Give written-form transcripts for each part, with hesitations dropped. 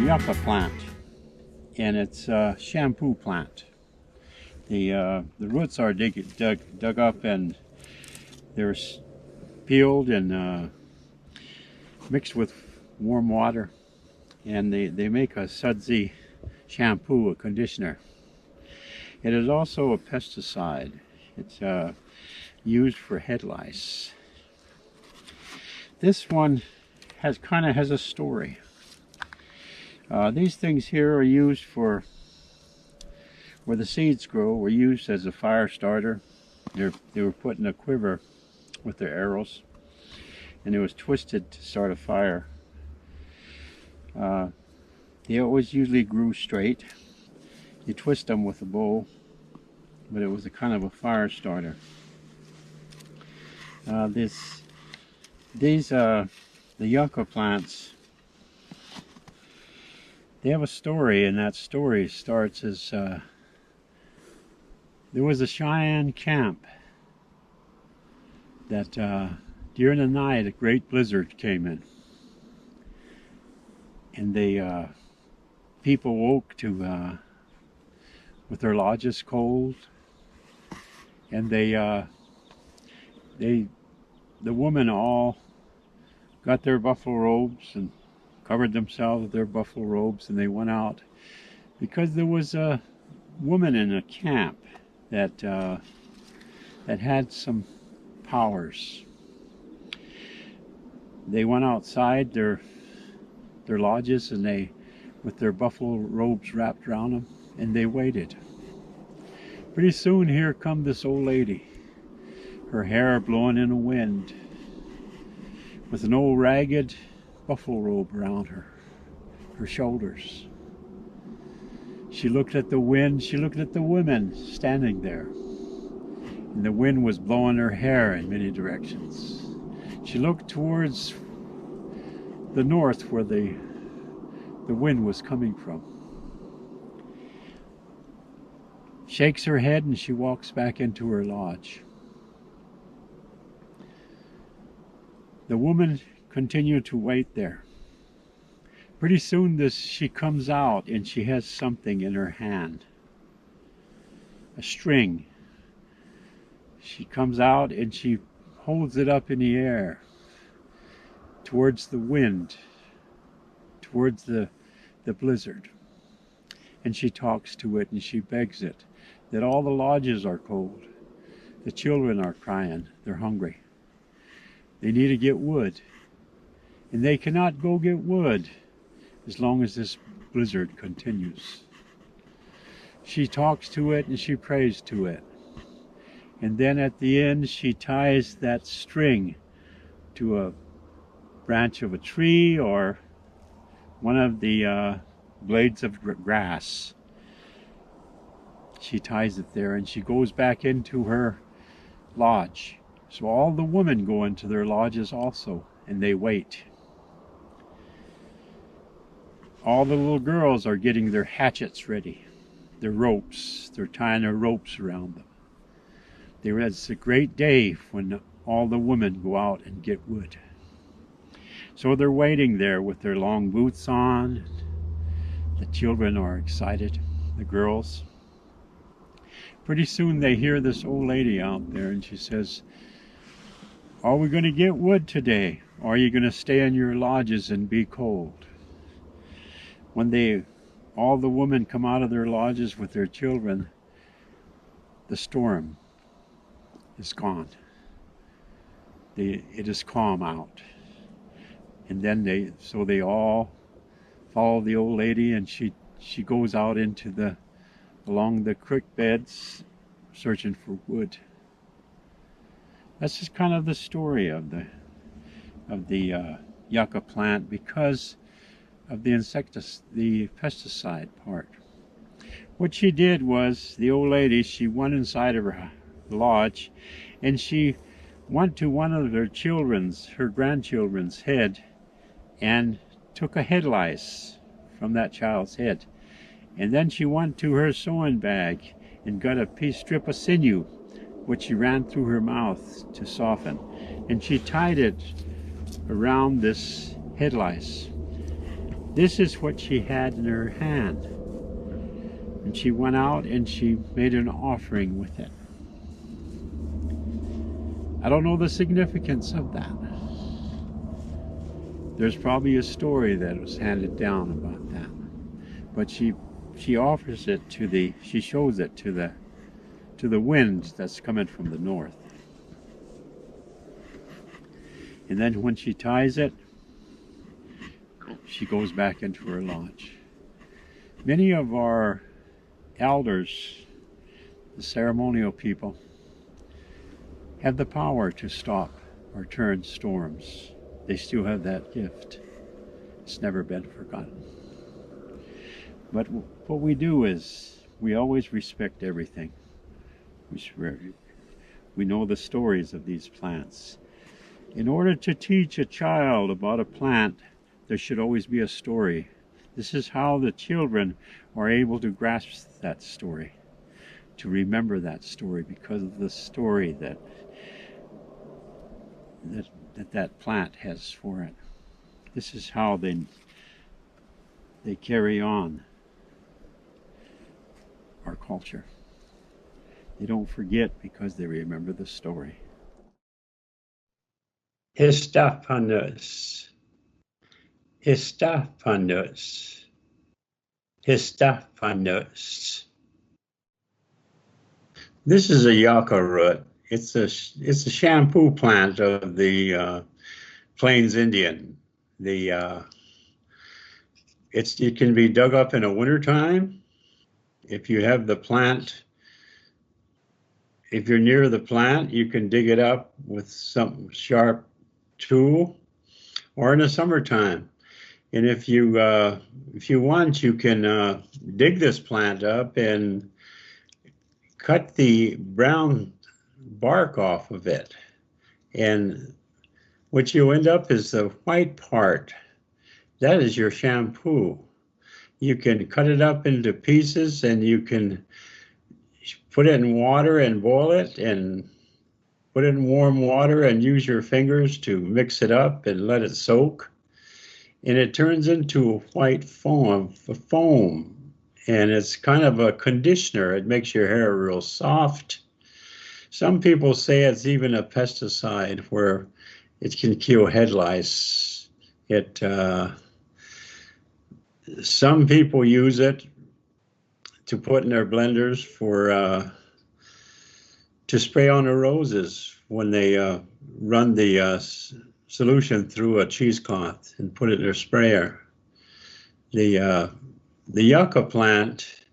yucca plant, and it's a shampoo plant. The roots are dug up, and they're peeled and mixed with warm water, and they make a sudsy shampoo, a conditioner. It is also a pesticide. It's used for head lice. This one kind of has a story. These things here are used for where the seeds grow, were used as a fire starter. They were put in a quiver with their arrows, and it was twisted to start a fire. They always usually grew straight. You twist them with a bow, but it was a kind of a fire starter. The yucca plants, they have a story, and that story starts as there was a Cheyenne camp that during the night a great blizzard came in, and the people woke to with their lodges cold, and the women all got their buffalo robes and covered themselves with their buffalo robes, and they went out because there was a woman in a camp that had some powers. They went outside their lodges, and they, with their buffalo robes wrapped around them, and they waited. Pretty soon here come this old lady, her hair blowing in the wind, with an old ragged buffalo robe around her shoulders. She looked at the wind, she looked at the women standing there, and the wind was blowing her hair in many directions. She looked towards the north where the wind was coming from. Shakes her head, and she walks back into her lodge. The woman continued to wait there. Pretty soon she comes out, and she has something in her hand. A string. She comes out and she holds it up in the air towards the wind, towards the blizzard. And she talks to it, and she begs it that all the lodges are cold. The children are crying. They're hungry. They need to get wood. And they cannot go get wood as long as this blizzard continues. She talks to it, and she prays to it. And then at the end, she ties that string to a branch of a tree or one of the blades of grass. She ties it there, and she goes back into her lodge. So all the women go into their lodges also, and they wait. All the little girls are getting their hatchets ready, their ropes. They're tying their ropes around them. It's a great day when all the women go out and get wood. So they're waiting there with their long boots on. The children are excited, the girls. Pretty soon they hear this old lady out there, and she says, "Are we going to get wood today? Or are you going to stay in your lodges and be cold?" When all the women come out of their lodges with their children, the storm is gone. It is calm out. And then they all follow the old lady, and she goes out along the creek beds searching for wood. That's just kind of the story of the yucca plant because of the pesticide part. What she did was, the old lady, she went inside of her lodge, and she went to one of her grandchildren's head, and took a head lice from that child's head. And then she went to her sewing bag and got a strip of sinew, which she ran through her mouth to soften. And she tied it around this head lice. This is what she had in her hand. And she went out and she made an offering with it. I don't know the significance of that. There's probably a story that was handed down about that. But she offers it she shows it to the wind that's coming from the north. And then when she ties it, she goes back into her lodge. Many of our elders, the ceremonial people, have the power to stop or turn storms. They still have that gift. It's never been forgotten. But what we do is we always respect everything. We know the stories of these plants. In order to teach a child about a plant, there should always be a story. This is how the children are able to grasp that story, to remember that story because of the story that plant has for it. This is how they carry on our culture. They don't forget because they remember the story. Histapanus, histapanus, histapanus. This is a yucca root. It's a shampoo plant of the Plains Indian. It can be dug up in the wintertime. If you have the plant, if you're near the plant, you can dig it up with some sharp tool, or in the summertime. And if you want, you can dig this plant up and cut the brown bark off of it. And what you end up is the white part. That is your shampoo. You can cut it up into pieces and you can put it in water and boil it, and put it in warm water and use your fingers to mix it up and let it soak. And it turns into a white foam, and it's kind of a conditioner. It makes your hair real soft. Some people say it's even a pesticide where it can kill head lice. Some people use it to put in their blenders to spray on the roses when they run the solution through a cheesecloth and put it in their sprayer. The yucca plant,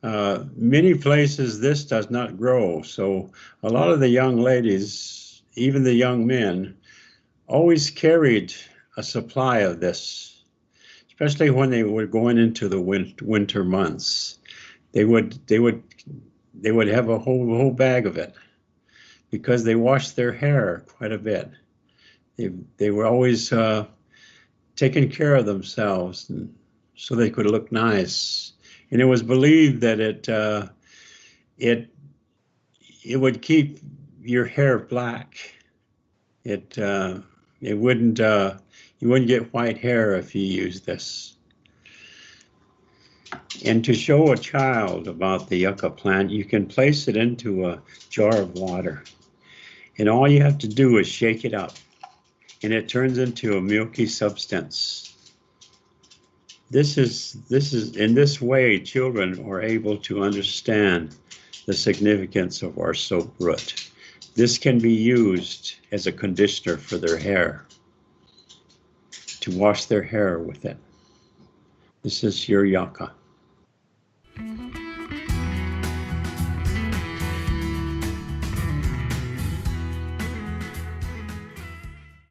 many places this does not grow, so a lot of the young ladies, even the young men, always carried a supply of this, especially when they were going into the winter months. They would have a whole bag of it because they washed their hair quite a bit. They were always taking care of themselves, so they could look nice. And it was believed that it would keep your hair black. You wouldn't get white hair if you used this. And to show a child about the yucca plant, you can place it into a jar of water. And all you have to do is shake it up, and it turns into a milky substance. This is in this way, children are able to understand the significance of our soap root. This can be used as a conditioner for their hair, to wash their hair with it. This is your yucca.